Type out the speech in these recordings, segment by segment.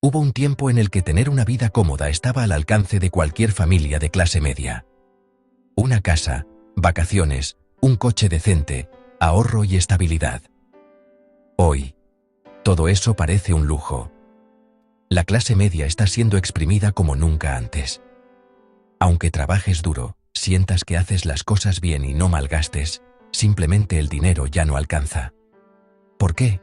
Hubo un tiempo en el que tener una vida cómoda estaba al alcance de cualquier familia de clase media. Una casa, vacaciones, un coche decente, ahorro y estabilidad. Hoy, todo eso parece un lujo. La clase media está siendo exprimida como nunca antes. Aunque trabajes duro, sientas que haces las cosas bien y no malgastes, simplemente el dinero ya no alcanza. ¿Por qué?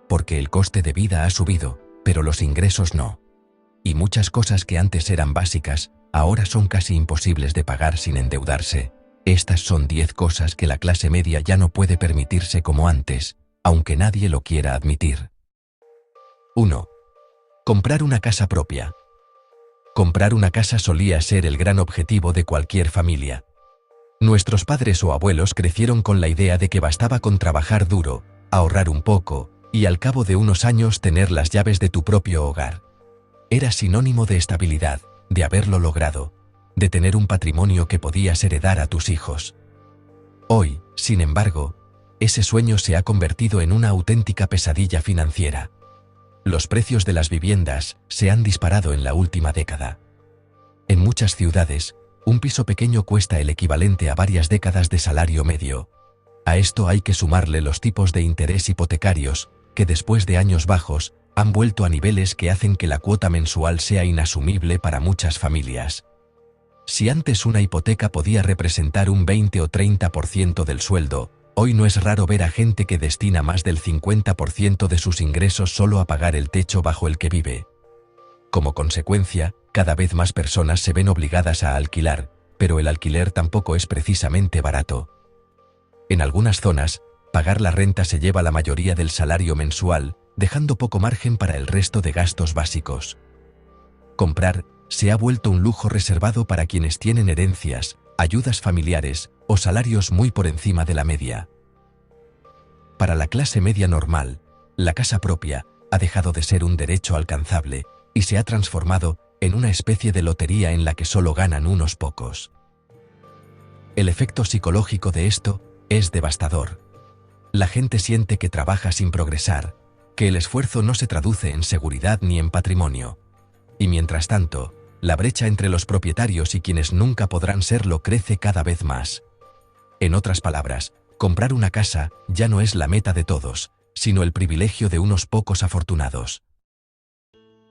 Porque el coste de vida ha subido, pero los ingresos no. Y muchas cosas que antes eran básicas, ahora son casi imposibles de pagar sin endeudarse. Estas son 10 cosas que la clase media ya no puede permitirse como antes, aunque nadie lo quiera admitir. 1. Comprar una casa propia. Comprar una casa solía ser el gran objetivo de cualquier familia. Nuestros padres o abuelos crecieron con la idea de que bastaba con trabajar duro, ahorrar un poco, y al cabo de unos años tener las llaves de tu propio hogar. Era sinónimo de estabilidad, de haberlo logrado, de tener un patrimonio que podías heredar a tus hijos. Hoy, sin embargo, ese sueño se ha convertido en una auténtica pesadilla financiera. Los precios de las viviendas se han disparado en la última década. En muchas ciudades, un piso pequeño cuesta el equivalente a varias décadas de salario medio. A esto hay que sumarle los tipos de interés hipotecarios, que después de años bajos, han vuelto a niveles que hacen que la cuota mensual sea inasumible para muchas familias. Si antes una hipoteca podía representar un 20 o 30% del sueldo, hoy no es raro ver a gente que destina más del 50% de sus ingresos solo a pagar el techo bajo el que vive. Como consecuencia, cada vez más personas se ven obligadas a alquilar, pero el alquiler tampoco es precisamente barato. En algunas zonas, pagar la renta se lleva la mayoría del salario mensual, dejando poco margen para el resto de gastos básicos. Comprar se ha vuelto un lujo reservado para quienes tienen herencias, ayudas familiares o salarios muy por encima de la media. Para la clase media normal, la casa propia ha dejado de ser un derecho alcanzable y se ha transformado en una especie de lotería en la que solo ganan unos pocos. El efecto psicológico de esto es devastador. La gente siente que trabaja sin progresar, que el esfuerzo no se traduce en seguridad ni en patrimonio. Y mientras tanto, la brecha entre los propietarios y quienes nunca podrán serlo crece cada vez más. En otras palabras, comprar una casa ya no es la meta de todos, sino el privilegio de unos pocos afortunados.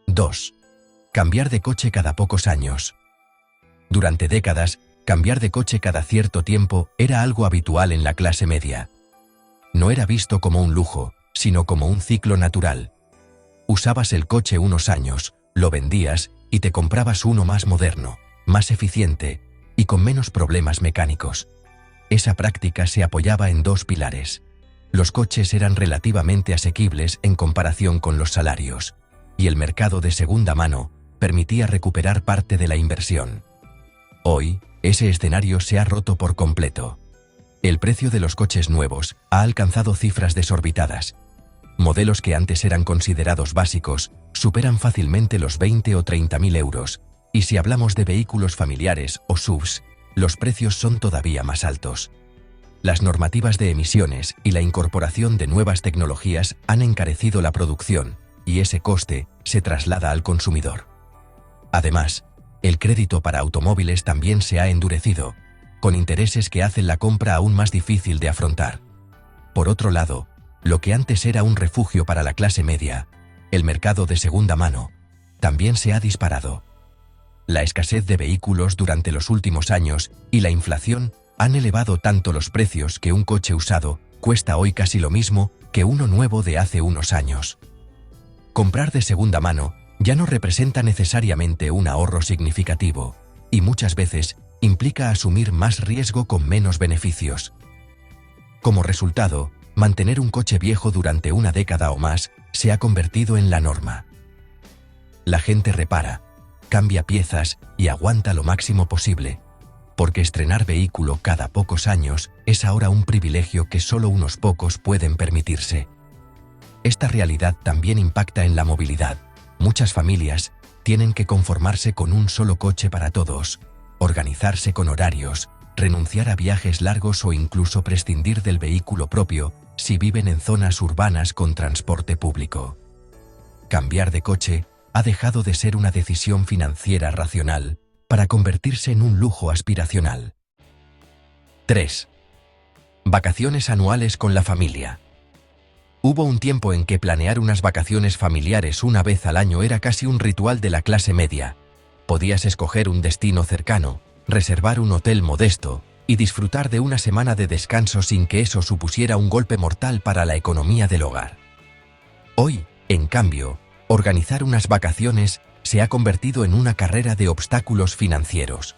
2. Cambiar de coche cada pocos años. Durante décadas, cambiar de coche cada cierto tiempo era algo habitual en la clase media. No era visto como un lujo, sino como un ciclo natural. Usabas el coche unos años, lo vendías y te comprabas uno más moderno, más eficiente y con menos problemas mecánicos. Esa práctica se apoyaba en 2 pilares. Los coches eran relativamente asequibles en comparación con los salarios, y el mercado de segunda mano permitía recuperar parte de la inversión. Hoy, ese escenario se ha roto por completo. El precio de los coches nuevos ha alcanzado cifras desorbitadas. Modelos que antes eran considerados básicos superan fácilmente los 20 o 30.000 euros, y si hablamos de vehículos familiares o SUVs, los precios son todavía más altos. Las normativas de emisiones y la incorporación de nuevas tecnologías han encarecido la producción, y ese coste se traslada al consumidor. Además, el crédito para automóviles también se ha endurecido, con intereses que hacen la compra aún más difícil de afrontar. Por otro lado, lo que antes era un refugio para la clase media, el mercado de segunda mano, también se ha disparado. La escasez de vehículos durante los últimos años y la inflación han elevado tanto los precios que un coche usado cuesta hoy casi lo mismo que uno nuevo de hace unos años. Comprar de segunda mano ya no representa necesariamente un ahorro significativo, y muchas veces implica asumir más riesgo con menos beneficios. Como resultado, mantener un coche viejo durante una década o más se ha convertido en la norma. La gente repara, cambia piezas y aguanta lo máximo posible, porque estrenar vehículo cada pocos años es ahora un privilegio que solo unos pocos pueden permitirse. Esta realidad también impacta en la movilidad. Muchas familias tienen que conformarse con un solo coche para todos, organizarse con horarios, renunciar a viajes largos o incluso prescindir del vehículo propio si viven en zonas urbanas con transporte público. Cambiar de coche ha dejado de ser una decisión financiera racional para convertirse en un lujo aspiracional. 3. Vacaciones anuales con la familia. Hubo un tiempo en que planear unas vacaciones familiares una vez al año era casi un ritual de la clase media. Podías escoger un destino cercano, reservar un hotel modesto y disfrutar de una semana de descanso sin que eso supusiera un golpe mortal para la economía del hogar. Hoy, en cambio, organizar unas vacaciones se ha convertido en una carrera de obstáculos financieros.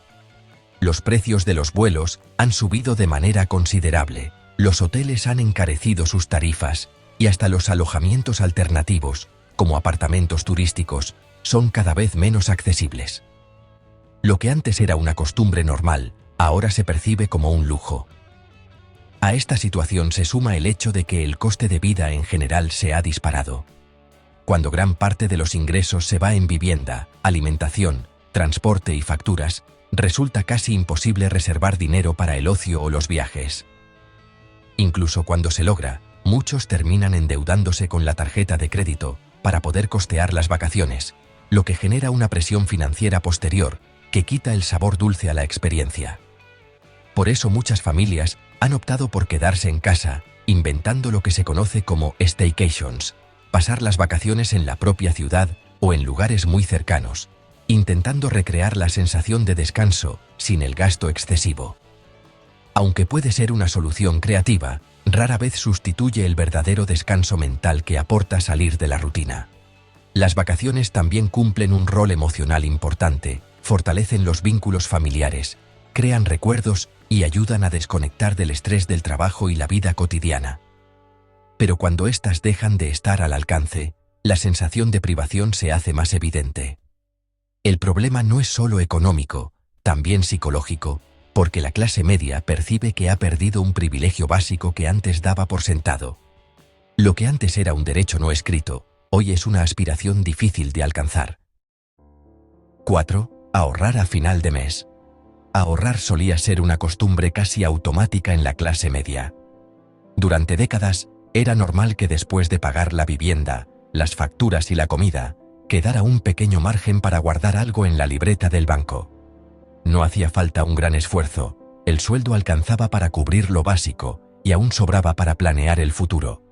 Los precios de los vuelos han subido de manera considerable, los hoteles han encarecido sus tarifas y hasta los alojamientos alternativos, como apartamentos turísticos, son cada vez menos accesibles. Lo que antes era una costumbre normal, ahora se percibe como un lujo. A esta situación se suma el hecho de que el coste de vida en general se ha disparado. Cuando gran parte de los ingresos se va en vivienda, alimentación, transporte y facturas, resulta casi imposible reservar dinero para el ocio o los viajes. Incluso cuando se logra, muchos terminan endeudándose con la tarjeta de crédito para poder costear las vacaciones, lo que genera una presión financiera posterior que quita el sabor dulce a la experiencia. Por eso muchas familias han optado por quedarse en casa, inventando lo que se conoce como staycations, pasar las vacaciones en la propia ciudad o en lugares muy cercanos, intentando recrear la sensación de descanso sin el gasto excesivo. Aunque puede ser una solución creativa, rara vez sustituye el verdadero descanso mental que aporta salir de la rutina. Las vacaciones también cumplen un rol emocional importante, fortalecen los vínculos familiares, crean recuerdos y ayudan a desconectar del estrés del trabajo y la vida cotidiana. Pero cuando éstas dejan de estar al alcance, la sensación de privación se hace más evidente. El problema no es solo económico, también psicológico, porque la clase media percibe que ha perdido un privilegio básico que antes daba por sentado. Lo que antes era un derecho no escrito, hoy es una aspiración difícil de alcanzar. 4. Ahorrar a final de mes. Ahorrar solía ser una costumbre casi automática en la clase media. Durante décadas, era normal que después de pagar la vivienda, las facturas y la comida, quedara un pequeño margen para guardar algo en la libreta del banco. No hacía falta un gran esfuerzo, el sueldo alcanzaba para cubrir lo básico y aún sobraba para planear el futuro.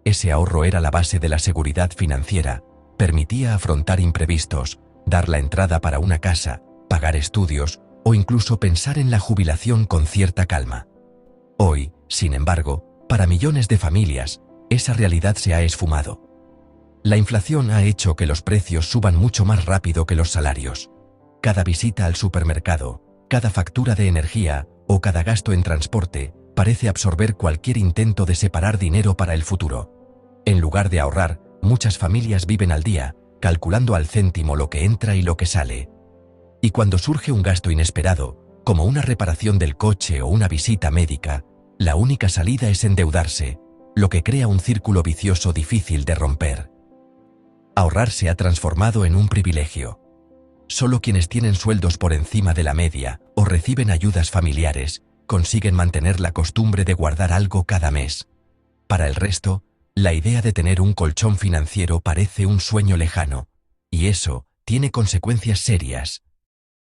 Ese ahorro era la base de la seguridad financiera, permitía afrontar imprevistos, dar la entrada para una casa, pagar estudios o incluso pensar en la jubilación con cierta calma. Hoy, sin embargo, para millones de familias, esa realidad se ha esfumado. La inflación ha hecho que los precios suban mucho más rápido que los salarios. Cada visita al supermercado, cada factura de energía o cada gasto en transporte parece absorber cualquier intento de separar dinero para el futuro. En lugar de ahorrar, muchas familias viven al día, calculando al céntimo lo que entra y lo que sale. Y cuando surge un gasto inesperado, como una reparación del coche o una visita médica, la única salida es endeudarse, lo que crea un círculo vicioso difícil de romper. Ahorrar se ha transformado en un privilegio. Solo quienes tienen sueldos por encima de la media o reciben ayudas familiares consiguen mantener la costumbre de guardar algo cada mes. Para el resto, la idea de tener un colchón financiero parece un sueño lejano, y eso tiene consecuencias serias.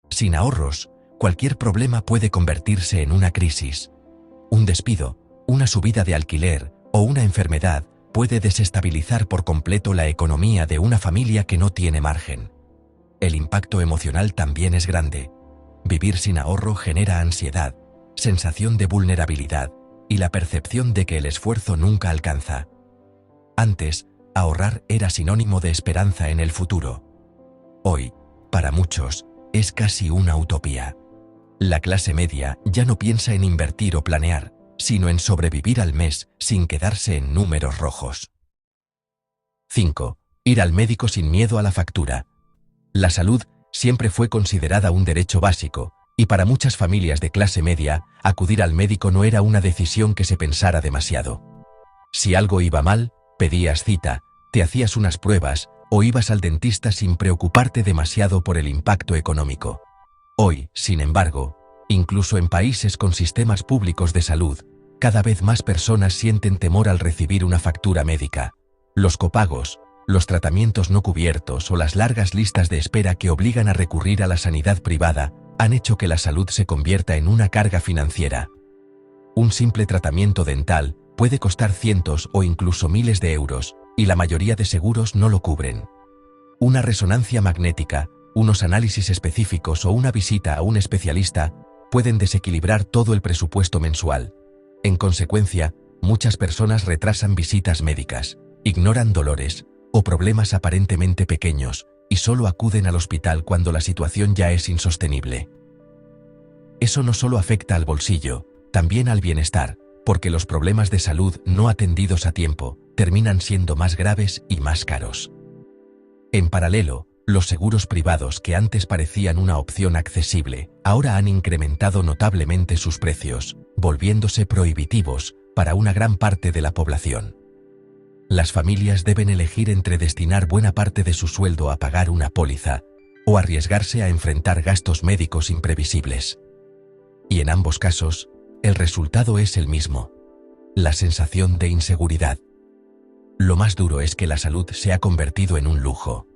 Sin ahorros, cualquier problema puede convertirse en una crisis. Un despido, una subida de alquiler o una enfermedad puede desestabilizar por completo la economía de una familia que no tiene margen. El impacto emocional también es grande. Vivir sin ahorro genera ansiedad, sensación de vulnerabilidad y la percepción de que el esfuerzo nunca alcanza. Antes, ahorrar era sinónimo de esperanza en el futuro. Hoy, para muchos, es casi una utopía. La clase media ya no piensa en invertir o planear, sino en sobrevivir al mes sin quedarse en números rojos. 5. Ir al médico sin miedo a la factura. La salud siempre fue considerada un derecho básico, y para muchas familias de clase media, acudir al médico no era una decisión que se pensara demasiado. Si algo iba mal, pedías cita, te hacías unas pruebas o ibas al dentista sin preocuparte demasiado por el impacto económico. Hoy, sin embargo, incluso en países con sistemas públicos de salud, cada vez más personas sienten temor al recibir una factura médica. Los copagos, Los tratamientos no cubiertos o las largas listas de espera que obligan a recurrir a la sanidad privada han hecho que la salud se convierta en una carga financiera. Un simple tratamiento dental puede costar cientos o incluso miles de euros, y la mayoría de seguros no lo cubren. Una resonancia magnética, unos análisis específicos o una visita a un especialista pueden desequilibrar todo el presupuesto mensual. En consecuencia, muchas personas retrasan visitas médicas, ignoran dolores o problemas aparentemente pequeños y solo acuden al hospital cuando la situación ya es insostenible. Eso no solo afecta al bolsillo, también al bienestar, porque los problemas de salud no atendidos a tiempo terminan siendo más graves y más caros. En paralelo, los seguros privados que antes parecían una opción accesible, ahora han incrementado notablemente sus precios, volviéndose prohibitivos para una gran parte de la población. Las familias deben elegir entre destinar buena parte de su sueldo a pagar una póliza o arriesgarse a enfrentar gastos médicos imprevisibles. Y en ambos casos, el resultado es el mismo: la sensación de inseguridad. Lo más duro es que la salud se ha convertido en un lujo.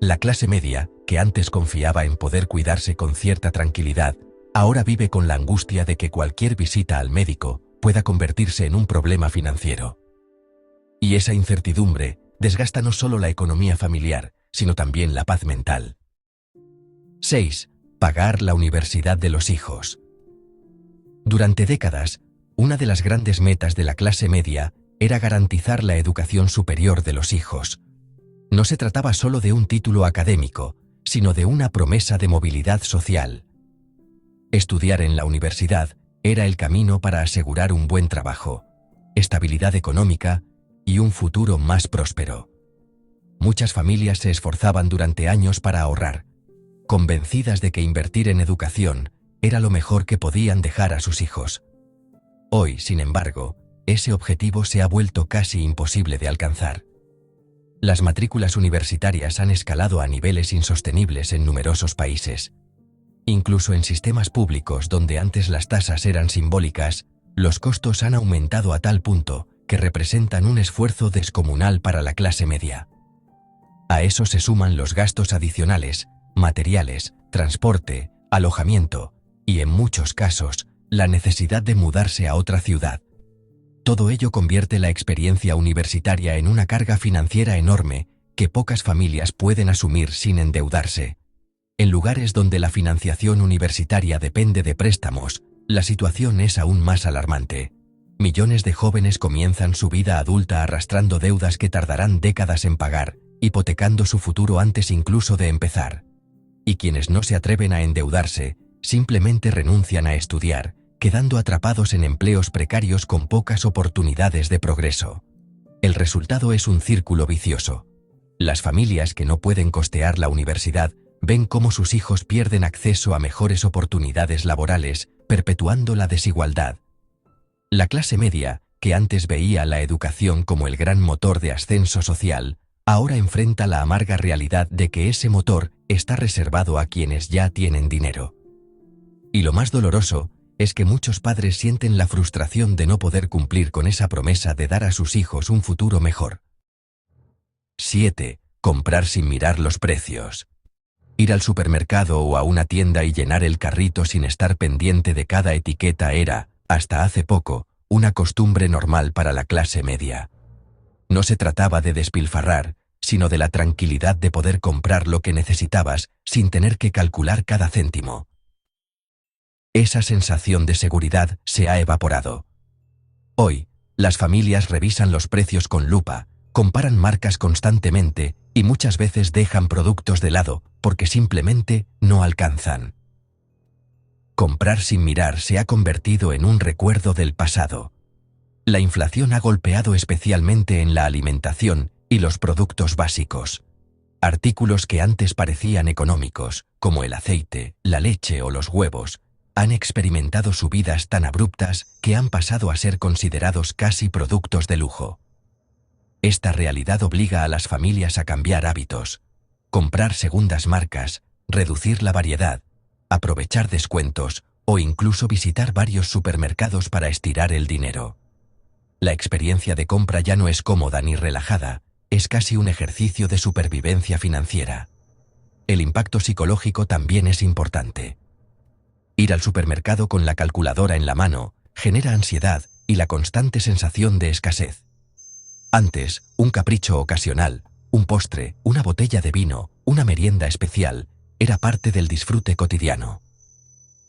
La clase media, que antes confiaba en poder cuidarse con cierta tranquilidad, ahora vive con la angustia de que cualquier visita al médico pueda convertirse en un problema financiero. Y esa incertidumbre desgasta no solo la economía familiar, sino también la paz mental. 6. Pagar la universidad de los hijos. Durante décadas, una de las grandes metas de la clase media era garantizar la educación superior de los hijos. No se trataba solo de un título académico, sino de una promesa de movilidad social. Estudiar en la universidad era el camino para asegurar un buen trabajo, estabilidad económica y un futuro más próspero. Muchas familias se esforzaban durante años para ahorrar, convencidas de que invertir en educación era lo mejor que podían dejar a sus hijos. Hoy, sin embargo, ese objetivo se ha vuelto casi imposible de alcanzar. Las matrículas universitarias han escalado a niveles insostenibles en numerosos países. Incluso en sistemas públicos donde antes las tasas eran simbólicas, los costos han aumentado a tal punto que representan un esfuerzo descomunal para la clase media. A eso se suman los gastos adicionales, materiales, transporte, alojamiento y, en muchos casos, la necesidad de mudarse a otra ciudad. Todo ello convierte la experiencia universitaria en una carga financiera enorme que pocas familias pueden asumir sin endeudarse. En lugares donde la financiación universitaria depende de préstamos, la situación es aún más alarmante. Millones de jóvenes comienzan su vida adulta arrastrando deudas que tardarán décadas en pagar, hipotecando su futuro antes incluso de empezar. Y quienes no se atreven a endeudarse, simplemente renuncian a estudiar, quedando atrapados en empleos precarios con pocas oportunidades de progreso. El resultado es un círculo vicioso. Las familias que no pueden costear la universidad ven cómo sus hijos pierden acceso a mejores oportunidades laborales, perpetuando la desigualdad. La clase media, que antes veía la educación como el gran motor de ascenso social, ahora enfrenta la amarga realidad de que ese motor está reservado a quienes ya tienen dinero. Y lo más doloroso es que muchos padres sienten la frustración de no poder cumplir con esa promesa de dar a sus hijos un futuro mejor. 7. Comprar sin mirar los precios. Ir al supermercado o a una tienda y llenar el carrito sin estar pendiente de cada etiqueta era, hasta hace poco, una costumbre normal para la clase media. No se trataba de despilfarrar, sino de la tranquilidad de poder comprar lo que necesitabas sin tener que calcular cada céntimo. Esa sensación de seguridad se ha evaporado. Hoy, las familias revisan los precios con lupa, comparan marcas constantemente y muchas veces dejan productos de lado porque simplemente no alcanzan. Comprar sin mirar se ha convertido en un recuerdo del pasado. La inflación ha golpeado especialmente en la alimentación y los productos básicos. Artículos que antes parecían económicos, como el aceite, la leche o los huevos, han experimentado subidas tan abruptas que han pasado a ser considerados casi productos de lujo. Esta realidad obliga a las familias a cambiar hábitos, comprar segundas marcas, reducir la variedad, aprovechar descuentos o incluso visitar varios supermercados para estirar el dinero. La experiencia de compra ya no es cómoda ni relajada, Es casi un ejercicio de supervivencia financiera. El impacto psicológico también es importante. Ir al supermercado con la calculadora en la mano genera ansiedad y la constante sensación de escasez. Antes, un capricho ocasional, un postre, una botella de vino, una merienda especial, era parte del disfrute cotidiano.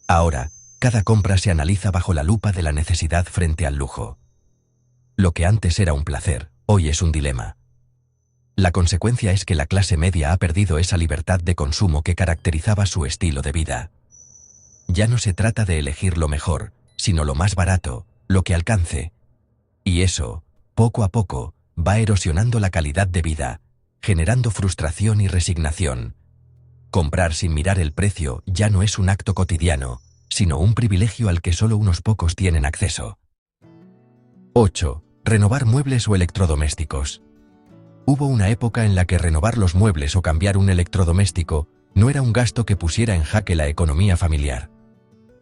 Ahora, cada compra se analiza bajo la lupa de la necesidad frente al lujo. Lo que antes era un placer, hoy es un dilema. La consecuencia es que la clase media ha perdido esa libertad de consumo que caracterizaba su estilo de vida. Ya no se trata de elegir lo mejor, sino lo más barato, lo que alcance. Y eso, poco a poco, va erosionando la calidad de vida, generando frustración y resignación. Comprar sin mirar el precio ya no es un acto cotidiano, sino un privilegio al que solo unos pocos tienen acceso. 8. Renovar muebles o electrodomésticos. Hubo una época en la que renovar los muebles o cambiar un electrodoméstico no era un gasto que pusiera en jaque la economía familiar.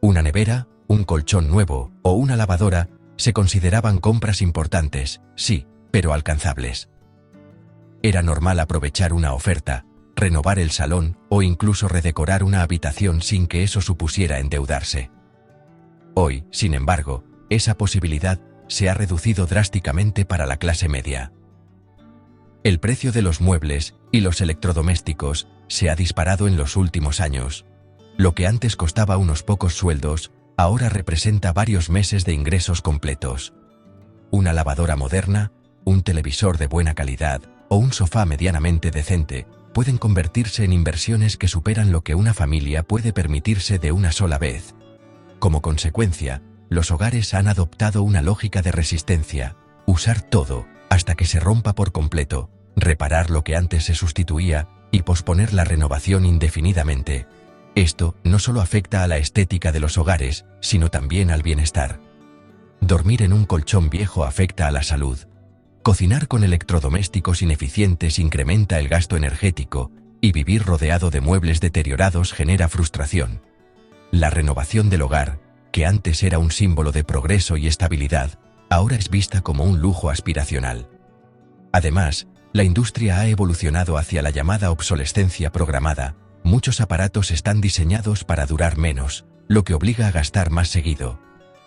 Una nevera, un colchón nuevo o una lavadora se consideraban compras importantes, sí, pero alcanzables. Era normal aprovechar una oferta, renovar el salón o incluso redecorar una habitación sin que eso supusiera endeudarse. Hoy, sin embargo, esa posibilidad se ha reducido drásticamente para la clase media. El precio de los muebles y los electrodomésticos se ha disparado en los últimos años. Lo que antes costaba unos pocos sueldos, ahora representa varios meses de ingresos completos. Una lavadora moderna, un televisor de buena calidad o un sofá medianamente decente pueden convertirse en inversiones que superan lo que una familia puede permitirse de una sola vez. Como consecuencia, los hogares han adoptado una lógica de resistencia, usar todo hasta que se rompa por completo, reparar lo que antes se sustituía y posponer la renovación indefinidamente. Esto no solo afecta a la estética de los hogares, sino también al bienestar. Dormir en un colchón viejo afecta a la salud. Cocinar con electrodomésticos ineficientes incrementa el gasto energético y vivir rodeado de muebles deteriorados genera frustración. La renovación del hogar, que antes era un símbolo de progreso y estabilidad, ahora es vista como un lujo aspiracional. Además, la industria ha evolucionado hacia la llamada obsolescencia programada. Muchos aparatos están diseñados para durar menos, lo que obliga a gastar más seguido.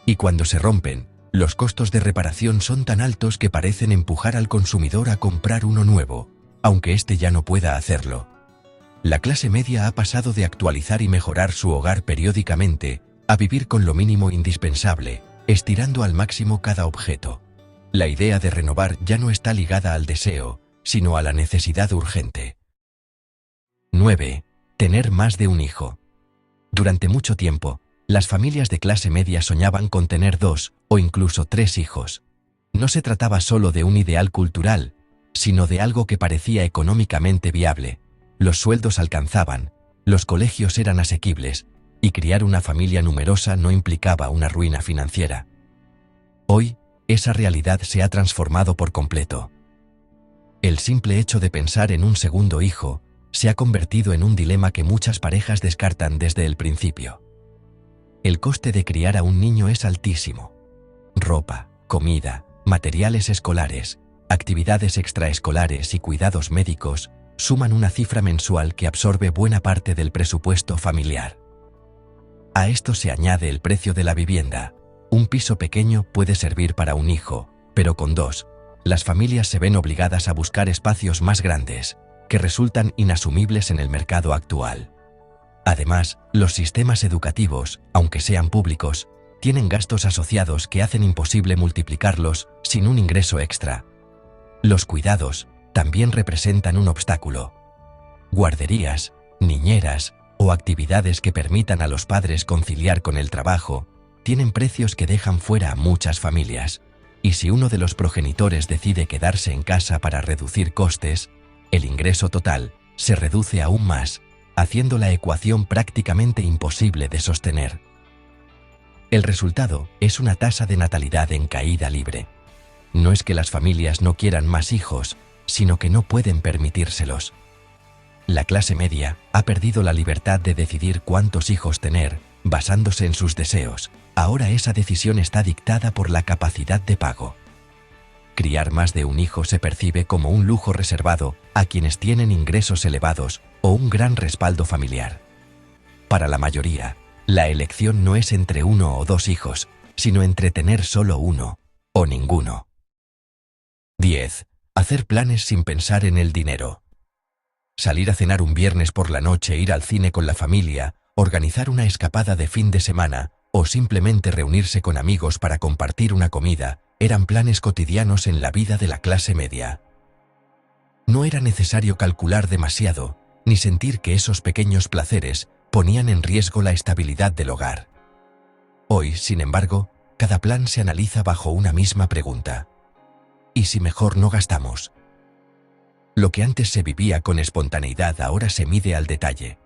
Y cuando se rompen, los costos de reparación son tan altos que parecen empujar al consumidor a comprar uno nuevo, aunque éste ya no pueda hacerlo. La clase media ha pasado de actualizar y mejorar su hogar periódicamente a vivir con lo mínimo indispensable, estirando al máximo cada objeto. La idea de renovar ya no está ligada al deseo, sino a la necesidad urgente. 9. Tener más de un hijo. Durante mucho tiempo, las familias de clase media soñaban con tener 2 o incluso 3 hijos. No se trataba solo de un ideal cultural, sino de algo que parecía económicamente viable. Los sueldos alcanzaban, los colegios eran asequibles, y criar una familia numerosa no implicaba una ruina financiera. Hoy, esa realidad se ha transformado por completo. El simple hecho de pensar en un segundo hijo se ha convertido en un dilema que muchas parejas descartan desde el principio. El coste de criar a un niño es altísimo. Ropa, comida, materiales escolares, actividades extraescolares y cuidados médicos suman una cifra mensual que absorbe buena parte del presupuesto familiar. A esto se añade el precio de la vivienda. Un piso pequeño puede servir para un hijo, pero con 2, las familias se ven obligadas a buscar espacios más grandes, que resultan inasumibles en el mercado actual. Además, los sistemas educativos, aunque sean públicos, tienen gastos asociados que hacen imposible multiplicarlos sin un ingreso extra. Los cuidados también representan un obstáculo. Guarderías, niñeras o actividades que permitan a los padres conciliar con el trabajo tienen precios que dejan fuera a muchas familias. Y si uno de los progenitores decide quedarse en casa para reducir costes, el ingreso total se reduce aún más, haciendo la ecuación prácticamente imposible de sostener. El resultado es una tasa de natalidad en caída libre. No es que las familias no quieran más hijos, sino que no pueden permitírselos. La clase media ha perdido la libertad de decidir cuántos hijos tener, basándose en sus deseos. Ahora esa decisión está dictada por la capacidad de pago. Criar más de un hijo se percibe como un lujo reservado a quienes tienen ingresos elevados o un gran respaldo familiar. Para la mayoría, la elección no es entre 1 o 2 hijos, sino entre tener solo uno o ninguno. 10. Hacer planes sin pensar en el dinero. Salir a cenar un viernes por la noche, ir al cine con la familia, organizar una escapada de fin de semana o simplemente reunirse con amigos para compartir una comida eran planes cotidianos en la vida de la clase media. No era necesario calcular demasiado ni sentir que esos pequeños placeres ponían en riesgo la estabilidad del hogar. Hoy, sin embargo, cada plan se analiza bajo una misma pregunta: ¿y si mejor no gastamos? Lo que antes se vivía con espontaneidad ahora se mide al detalle.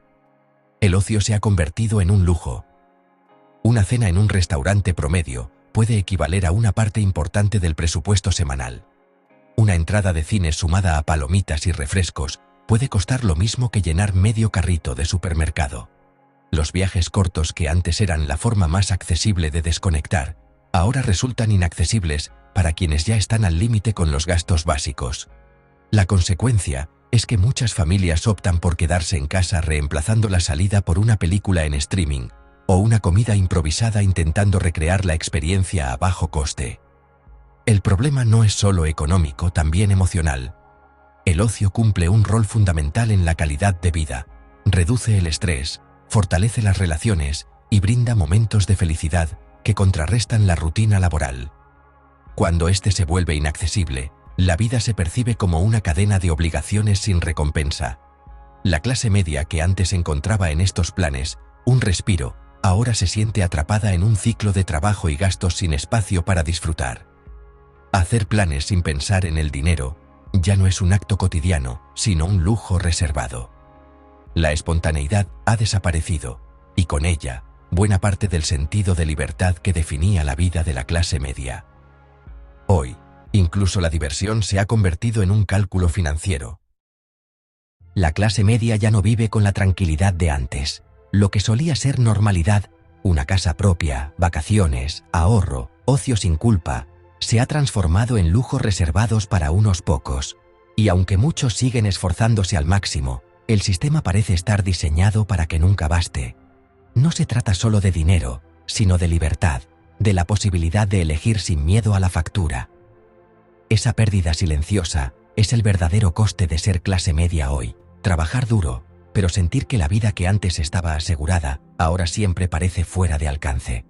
El ocio se ha convertido en un lujo. Una cena en un restaurante promedio puede equivaler a una parte importante del presupuesto semanal. Una entrada de cine sumada a palomitas y refrescos puede costar lo mismo que llenar medio carrito de supermercado. Los viajes cortos, que antes eran la forma más accesible de desconectar, ahora resultan inaccesibles para quienes ya están al límite con los gastos básicos. La consecuencia es que muchas familias optan por quedarse en casa reemplazando la salida por una película en streaming o una comida improvisada intentando recrear la experiencia a bajo coste. El problema no es solo económico, también emocional. El ocio cumple un rol fundamental en la calidad de vida, reduce el estrés, fortalece las relaciones y brinda momentos de felicidad que contrarrestan la rutina laboral. Cuando éste se vuelve inaccesible, la vida se percibe como una cadena de obligaciones sin recompensa. La clase media, que antes encontraba en estos planes un respiro, ahora se siente atrapada en un ciclo de trabajo y gastos sin espacio para disfrutar. Hacer planes sin pensar en el dinero ya no es un acto cotidiano, sino un lujo reservado. La espontaneidad ha desaparecido, y con ella, buena parte del sentido de libertad que definía la vida de la clase media. Hoy, incluso la diversión se ha convertido en un cálculo financiero. La clase media ya no vive con la tranquilidad de antes. Lo que solía ser normalidad, una casa propia, vacaciones, ahorro, ocio sin culpa, se ha transformado en lujos reservados para unos pocos. Y aunque muchos siguen esforzándose al máximo, el sistema parece estar diseñado para que nunca baste. No se trata solo de dinero, sino de libertad, de la posibilidad de elegir sin miedo a la factura. Esa pérdida silenciosa es el verdadero coste de ser clase media hoy. Trabajar duro, pero sentir que la vida que antes estaba asegurada, ahora siempre parece fuera de alcance.